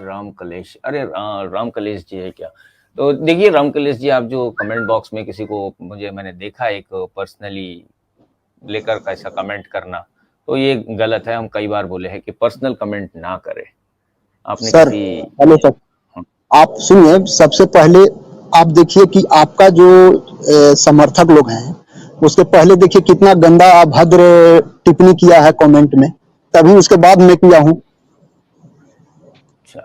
राम कलेश, अरे राम कलेश जी है क्या? तो देखिए राम कलेश जी, आप जो कमेंट बॉक्स में किसी को, मैंने देखा एक पर्सनली लेकर कैसा कमेंट करना, तो ये गलत है। हम कई बार बोले हैं कि पर्सनल कमेंट ना करें। आपने सर किसी हेलो सर, आप सुनिए। सबसे पहले आप देखिए कि आपका जो समर्थक लोग हैं, उसके पहले देखिए कितना गंदा अभद्र टिप्पणी किया है कमेंट में, तभी उसके बाद मैं किया हूँ। अच्छा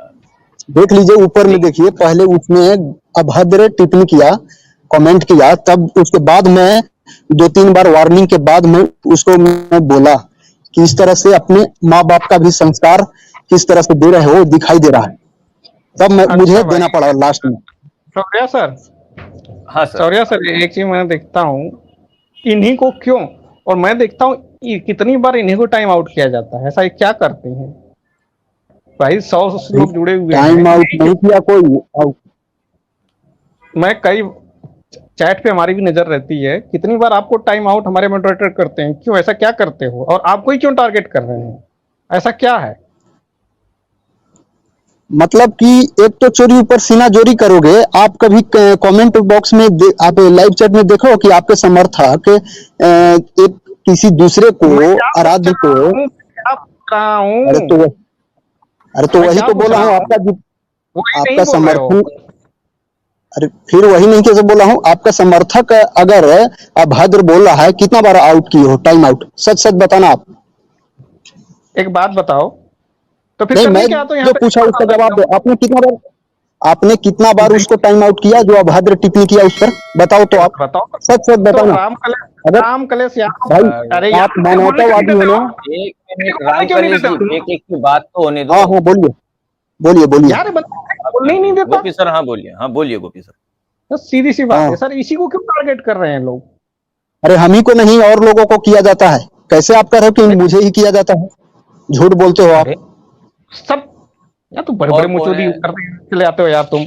देख लीजिए ऊपर में, देखिए पहले उसने अभद्र टिप्पणी किया, कमेंट किया, तब उसके बाद मैं 2-3 बार वार्निंग के बाद मैं उसको मैं बोला कि इस तरह से अपने माँ बाप का भी संस्कार किस तरह से दे रहे हो दिखाई दे रहा है, तब मैं मुझे देना पड़ा लास्ट में। शौर्या सर, हाँ सर, शौर्या सर, एक चीज मैं देखता हूँ, इन्हीं को क्यों, और मैं देखता हूँ कितनी बार इन्हीं को टाइम आउट किया जाता है, ऐसा ये क्या करते हैं भाई? 100 लोग जुड़े हुए हैं, टाइम आउट नहीं किया कोई। मैं कई चैट पे हमारी भी नजर रहती है, कितनी बार आपको टाइम आउट हमारे मॉडरेटर करते हैं, क्यों ऐसा क्या करते हो? और आपको ही क्यों टारगेट कर रहे हैं, ऐसा क्या है? मतलब कि एक तो चोरी ऊपर सीना जोरी करोगे आप। कभी कमेंट बॉक्स में आप लाइव चैट में देखो कि आपके समर्थक एक किसी दूसरे को, आराध्य को, अरे तो वही तो बोला हूँ आपका समर्थन। अरे फिर वही नहीं कैसे बोला हूँ, आपका समर्थक अगर अभद्र बोल रहा है, कितना बार आउट किए हो, टाइम आउट? सच सच बताना आप। एक बात बताओ तो फिर नहीं, मैं क्या तो जो पूछा उसका जवाब दो। आपने कितना बार उसको टाइम आउट किया जो अभद्र टिप्पणी किया उस पर? बताओ तो आप, बताओ, सच सच बताओ। राम कलेश भाई अरे आप मानवतावादी हो ना? एक मिनट राम कलेश जी, एक एक की बात तो होने दो। हाँ हाँ, बोलिए बोलिए बोलिए। यार बोलने नहीं देता गोपी सर। हाँ बोलिए, हाँ बोलिए गोपी सर। तो सीधी सी बात है सर, इसी को क्यों टारगेट कर रहे हैं लोग? अरे हम ही को नहीं, और लोगों को किया जाता है। कैसे आप कह रहे हो कि मुझे ही किया जाता है? झूठ बोलते हो आप सब। यार तू बड़े बड़े मुचोदी चले आते हो यार तुम।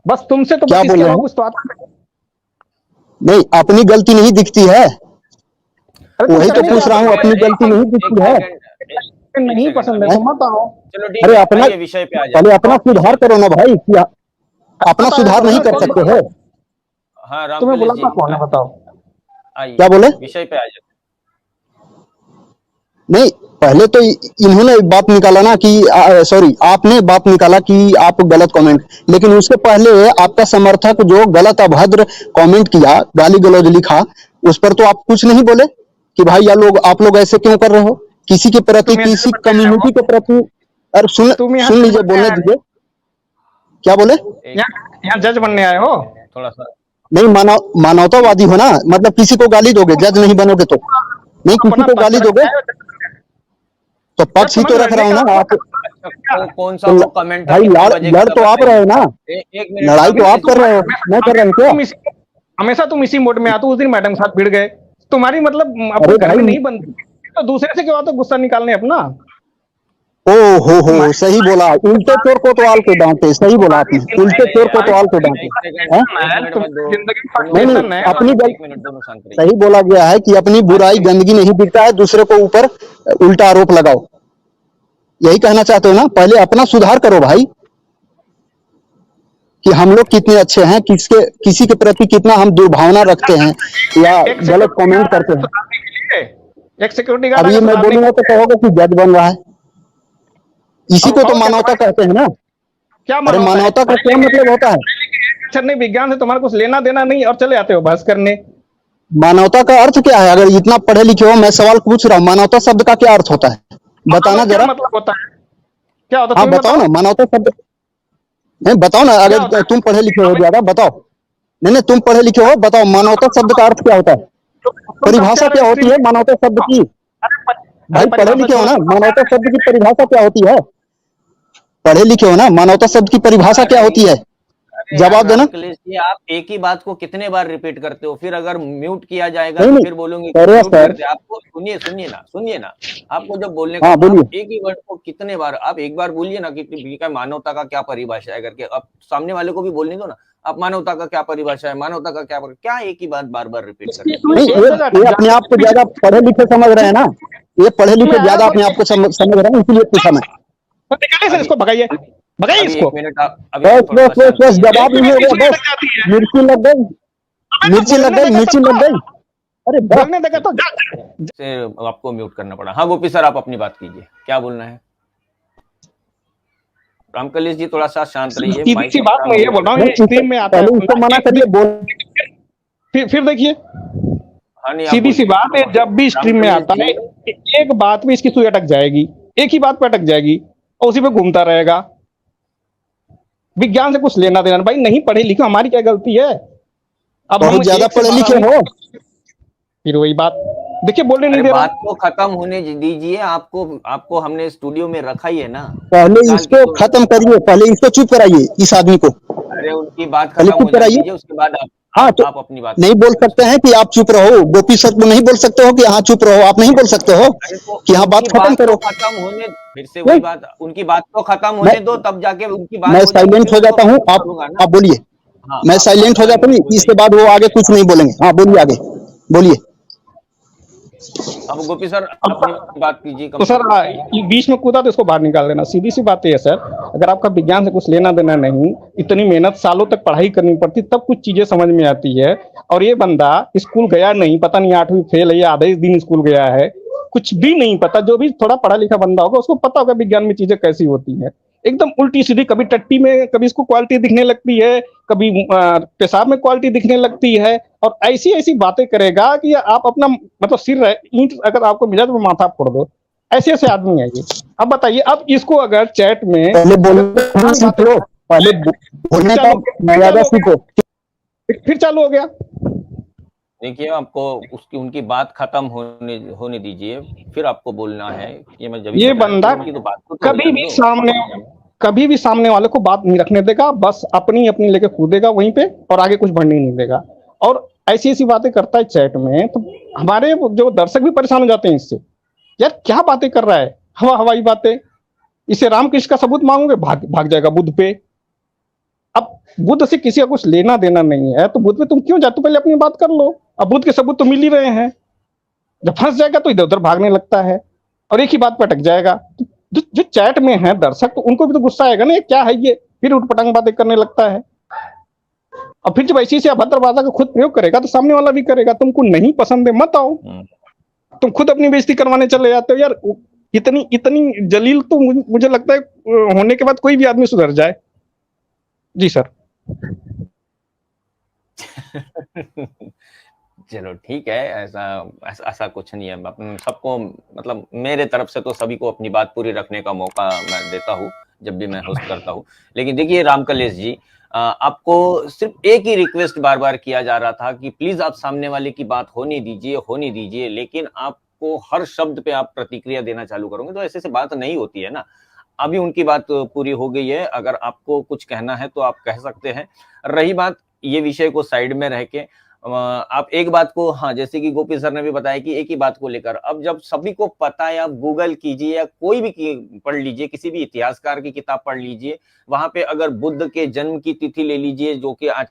बस तुमसे तो क्या बोल रहे हैं? कुछ तो आता नहीं, अपनी गलती नहीं दिखती है, वही तो पूछ रहा हूँ। अपनी गलती नहीं दिखती है, नहीं पसंद है तो मत आओ। चलो ठीक अरे है, अपना विषय पे आ जाए। पहले अपना सुधार करो ना भाई, क्या अपना सुधार नहीं कर सकते हो? हाँ राम तुम्हें कलेश जी, बुलाता कौन है बताओ? क्या बोले? विषय पे आ जाए। नहीं, पहले तो इन्होंने बात निकाला ना कि सॉरी, आपने बात निकाला कि आप गलत कमेंट, लेकिन उसके पहले आपका समर्थक जो गलत अभद्र कमेंट किया, गाली गलौज लिखा, उस पर तो आप कुछ नहीं बोले कि भाई आप लोग ऐसे क्यों कर रहे हो किसी के प्रति, किसी कम्युनिटी के प्रति। अरे सुन लीजिए, बोलने दीजिए। क्या बोले? यहाँ जज बनने आए हो? थोड़ा सा नहीं, मानवतावादी हो ना, मतलब किसी को गाली दोगे, जज नहीं बनोगे तो नहीं, किसी को गाली दोगे तो पक्ष ही तो रख रहा हूँ ना आप। कौन सा वो कमेंट भाई लड़ तो आप रहे हो ना, लड़ाई तो आप कर रहे हो, मैं कर रहा हूँ क्या? हमेशा तुम इसी मोड में आते हो। उस दिन मैडम साथ भिड़ गए, तुम्हारी मतलब अपने घर में नहीं बनती तो दूसरे से क्यों आते गुस्सा निकालने अपना? ओ हो, सही बोला। उल्टे चोर को तो आल के डांटे, सही बोला आपने, उल्टे चोर को तो आल के डांटे। नहीं, अपनी सही बोला गया है कि अपनी बुराई गंदगी नहीं दिखता है, दूसरे को ऊपर उल्टा आरोप लगाओ। यही कहना चाहते हो ना? पहले अपना सुधार करो भाई, कि हम लोग कितने अच्छे हैं, किसी के प्रति कितना हम दुर्भावना रखते हैं या गलत कमेंट करते हैं। एक सिक्योरिटी गार्ड अभी मैं बोलूंगा तो कहोगे कि जज बन रहा है। इसी को तो मानवता कहते हैं ना। क्या अरे मानवता का क्या मतलब होता है? नहीं, विज्ञान से तुम्हारा कुछ लेना देना नहीं और चले आते हो बहस करने। मानवता का अर्थ क्या है? अगर इतना पढ़े लिखे हो, मैं सवाल पूछ रहा हूँ, मानवता शब्द का क्या अर्थ होता है? बताना जरा। मतलब होता है क्या होता? हाँ बताओ ना, मानवता शब्द नहीं, बताओ ना। अगर तुम पढ़े लिखे हो ज्यादा, बताओ। नहीं, तुम पढ़े लिखे हो, बताओ मानवता शब्द का अर्थ क्या होता है? परिभाषा क्या होती है मानवता शब्द की? भाई पढ़े लिखे हो ना, मानवता शब्द की परिभाषा क्या होती है? पढ़े लिखे हो ना, मानवता शब्द की परिभाषा क्या होती है? जवाब देना। आप एक ही बात को कितने बार रिपीट करते हो? फिर अगर म्यूट किया जाएगा तो फिर बोलोगे आपको। सुनिए ना, आपको जब बोलने का एक ही वर्ड को कितने बार, आप एक बार बोलिए ना कि मानवता का क्या परिभाषा है करके, अब सामने वाले को भी बोलने दो ना। आप मानवता का क्या परिभाषा है, मानवता का क्या एक ही बात बार बार रिपीट करते हैं? ये अपने आप को ज्यादा पढ़े लिखे समझ रहे हैं ना, ये पढ़े लिखे ज्यादा अपने आप को समझ रहे हैं, इसलिए पूछा मैं। निकालिए सर इसको, भगाइए भगाइए अभी इसको। 1 मिनट आप अभी बस आप थोड़ा बस सा बस शांत बस रहिए। जवाब नहीं हो गया, सुनिए बस लग जाती है। मिर्ची लग गई, अबे तो मिर्ची लग बोलने गई, देगा मिर्ची लग सबको, गई। अरे वाह, बोलने देगा तो से आपको म्यूट करना पड़ा। हाँ गोपी सर, आप अपनी बात कीजिए, क्या बोलना है? रामकलेश जी थोड़ा सा शांत रहिए, सीधी माइक सी बात अपना मैं ये म्यूट बोल रहा हूँ, नहीं ये स्ट्रीम में आता है पहले इसको अपना, मना करिए बोल। फिर देखिए, हाँ नहीं, आप सीधी सी बोलिए। बात है, जब भी स्ट्रीम में रामकलेश आता है जी, एक बात में इसकी सुई अटक जाएगी, एक ही बात पे अटक जाएगी और उसी पे घूमता रहेगा। विज्ञान से कुछ लेना देना भाई, नहीं पढ़े लिखे, हमारी क्या गलती है? अब हम बहुत ज्यादा एक से पढ़े 12 लिखे हो। फिर वही बात, देखिए बोलने नहीं अरे दे बात रहा। तो खत्म होने दीजिए। आपको आपको हमने स्टूडियो में रखा ही है ना, पहले निकाल के इसको तो। खत्म करिए, पहले इसको चुप कराइए, इस आदमी को अरे उनकी बात पहले खत्म चुप हो जाने कराइए। दीजिए, उसके बाद आप हाँ आप तो आप अपनी बात नहीं बोल कीजिए। सकते हैं कि आप चुप रहो, गोपी सर को नहीं बोल सकते हो कि हाँ चुप रहो, आप नहीं बोल सकते हो अरे तो कि हाँ उनकी बात खत्म बात तो करो। खत्म होने, फिर से नहीं, वही बात, उनकी बात तो खत्म मैं होने दो, तब जाके उनकी बात मैं हो जाएगी, साइलेंट फिर हो उसको जाता मैं हूँ, कुछ करूंगा ना। आप बोलिए। हाँ, मैं आप साइलेंट हो थोड़ा जाता हूँ, म्यूट हो इसके जाइए। बाद वो आगे कुछ हाँ, नहीं बोलेंगे। हाँ बोलिए आगे, बोलिए। अब गोपी सर अपनी बात कीजिए तो सर कंप्लीट। ये बीच में कूदा तो इसको बाहर निकाल देना, सीधी सी बात है सर। अगर आपका विज्ञान से कुछ लेना देना नहीं, इतनी मेहनत सालों तक पढ़ाई करनी पड़ती तब कुछ चीजें समझ में आती है। और ये बंदा स्कूल गया नहीं, पता नहीं 8वीं फेल है या आधे ही दिन स्कूल गया है, कुछ भी नहीं पता। जो भी थोड़ा पढ़ा लिखा बंदा होगा उसको पता होगा विज्ञान में चीजें कैसी होती है। एकदम उल्टी सीधी, कभी टट्टी में कभी इसको क्वालिटी दिखने लगती है, कभी पेशाब में क्वालिटी दिखने लगती है, और ऐसी ऐसी बातें करेगा कि आप अपना मतलब सिर ईंट अगर आपको मिला तो माथा फोड़ दो। ऐसे ऐसे आदमी है ये। अब बताइए, अब इसको अगर चैट में पहले अगर बोलना सीख लो, पहले बोलने का मर्यादा सीखो। फिर चालू हो गया। देखिए, आपको उसकी उनकी बात खत्म होने होने दीजिए, फिर आपको बोलना है। ये मैं जब भी ये बताया कि बंदा उनकी तो बात को तो हो कभी जाने भी दो। सामने कभी भी सामने वाले को बात नहीं रखने देगा, बस अपनी अपनी लेके कूदेगा वहीं पे और आगे कुछ बढ़ने नहीं देगा। और ऐसी ऐसी बातें करता है चैट में, तो हमारे जो दर्शक भी परेशान हो जाते हैं इससे। यार क्या बातें कर रहा है, हवाई बातें। इसे रामकृष्ण का सबूत मांगोगे, भाग भाग जाएगा बुद्ध पे। अब बुद्ध से किसी का कुछ लेना देना नहीं है तो बुद्ध पे तुम क्यों जाते हो? पहले अपनी बात कर लो। अब बुद्ध के सबूत तो मिल ही रहे हैं। जब फंस जाएगा तो इधर उधर भागने लगता है और एक ही बात पर अटक जाएगा। जो चैट में है दर्शक, तो उनको भी तो गुस्सा आएगा ना, ये क्या है ये, फिर उठपटांग बातें करने लगता है। और फिर जब ऐसी से अभद्र भाषा का खुद प्रयोग करेगा तो सामने वाला भी करेगा। तुमको नहीं पसंद है मत आओ, तुम खुद अपनी बेइज्जती करवाने चले जाते हो यार। इतनी इतनी जलील तो मुझे लगता है होने के बाद कोई भी आदमी सुधर जाए। जी सर। चलो ठीक है, ऐसा ऐसा ऐसा कुछ नहीं है। अपन सबको, मतलब मेरे तरफ से तो सभी को अपनी बात पूरी रखने का मौका मैं देता हूँ जब भी मैं होस्ट करता हूँ। लेकिन देखिए रामकलेश जी, आपको सिर्फ एक ही रिक्वेस्ट बार बार किया जा रहा था कि प्लीज आप सामने वाले की बात होने दीजिए, लेकिन आपको हर शब्द पे आप प्रतिक्रिया देना चालू करोगे तो ऐसे से बात नहीं होती है ना। अभी उनकी बात पूरी हो गई है, अगर आपको कुछ कहना है तो आप कह सकते हैं। रही बात ये विषय को साइड में रह के, आप एक बात को, हाँ जैसे कि गोपी सर ने भी बताया कि एक ही बात को लेकर, अब जब सभी को पता है, आप गूगल कीजिए या कोई भी पढ़ लीजिए, किसी भी इतिहासकार की किताब पढ़ लीजिए, वहां पे अगर बुद्ध के जन्म की तिथि ले लीजिए जो कि आज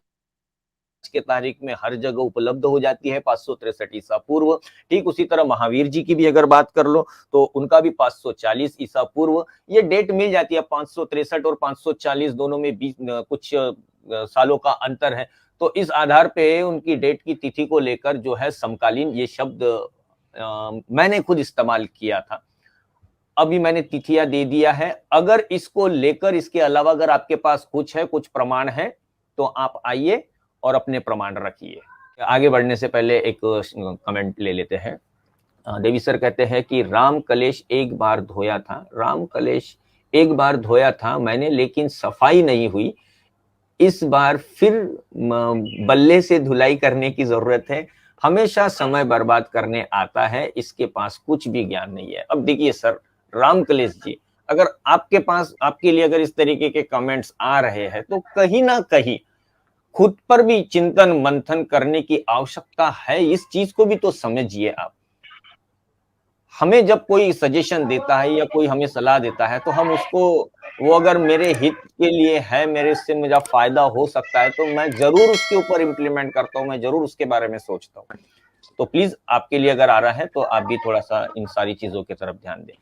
के तारीख में हर जगह उपलब्ध हो जाती है, 563 ईसा पूर्व। ठीक उसी तरह महावीर जी की भी अगर बात कर लो तो उनका भी 540 ईसा पूर्व ये डेट मिल जाती है। 563 और 540 दोनों में बीच कुछ सालों का अंतर है। तो इस आधार पे उनकी डेट की तिथि को लेकर जो है समकालीन ये शब्द मैंने खुद इस्तेमाल किया था। अभी मैंने तिथियां दे दिया है। अगर इसको लेकर, इसके अलावा अगर आपके पास कुछ है, कुछ प्रमाण है तो आप आइए और अपने प्रमाण रखिए। आगे बढ़ने से पहले एक कमेंट ले लेते हैं। देवी सर कहते हैं कि राम कलेश एक बार धोया था मैंने, लेकिन सफाई नहीं हुई। इस बार फिर बल्ले से धुलाई करने की जरूरत है। हमेशा समय बर्बाद करने आता है, इसके पास कुछ भी ज्ञान नहीं है। अब देखिए सर राम कलेश जी, अगर आपके पास, आपके लिए अगर इस तरीके के कमेंट्स आ रहे हैं तो कहीं ना कहीं खुद पर भी चिंतन मंथन करने की आवश्यकता है। इस चीज को भी तो समझिए आप। हमें जब कोई सजेशन देता है या कोई हमें सलाह देता है तो हम उसको, वो अगर मेरे हित के लिए है, मेरे से मुझे फायदा हो सकता है तो मैं जरूर उसके ऊपर इम्प्लीमेंट करता हूँ, मैं जरूर उसके बारे में सोचता हूँ। तो प्लीज आपके लिए अगर आ रहा है तो आप भी थोड़ा सा इन सारी चीजों की तरफ ध्यान दें।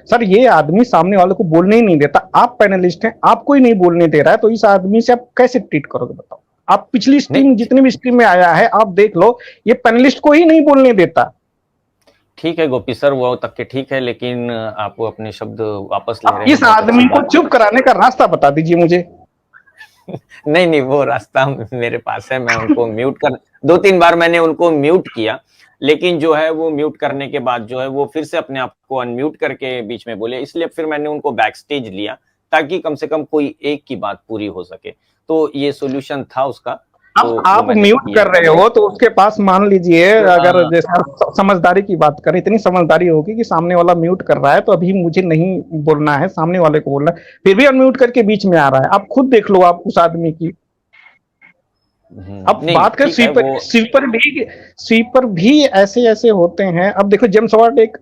सर ये आदमी सामने वाले को बोलने ही नहीं देता, आप पैनलिस्ट हैं, आपको ही नहीं बोलने दे रहा है, तो इस आदमी से आप कैसे ट्रीट करोगे बताओ। आप पिछली स्ट्रीम जितनी भी स्ट्रीम में आया है आप देख लो, ये पैनलिस्ट को ही नहीं बोलने देता। ठीक है गोपी सर, वो तक के ठीक है, लेकिन आप अपने शब्द वापस ले रहे हैं। इस आदमी को चुप कराने का रास्ता बता दीजिए मुझे। नहीं नहीं, वो रास्ता मेरे पास है, मैं उनको म्यूट कर 2-3 बार मैंने उनको म्यूट किया, लेकिन जो है वो म्यूट करने के बाद जो है वो फिर से अपने आप को अनम्यूट करके बीच में बोले, इसलिए फिर मैंने उनको बैक स्टेज लिया ताकि कम से कम कोई एक की बात पूरी हो सके। तो ये सॉल्यूशन था उसका। तो आप म्यूट कर रहे हो तो उसके पास मान लीजिए अगर जैसा समझदारी की बात करें, इतनी समझदारी होगी कि सामने वाला म्यूट कर रहा है तो अभी मुझे नहीं बोलना है, सामने वाले को बोलना है, फिर भी अनम्यूट करके बीच में आ रहा है। आप खुद देख लो आप उस आदमी की। अब बात कर स्वीपर भी ऐसे ऐसे होते हैं। अब देखो जेम्स वार्ड एक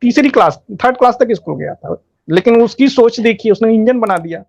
तीसरी क्लास 3rd क्लास तक स्कूल गया था, लेकिन उसकी सोच देखिए, उसने इंजन बना दिया।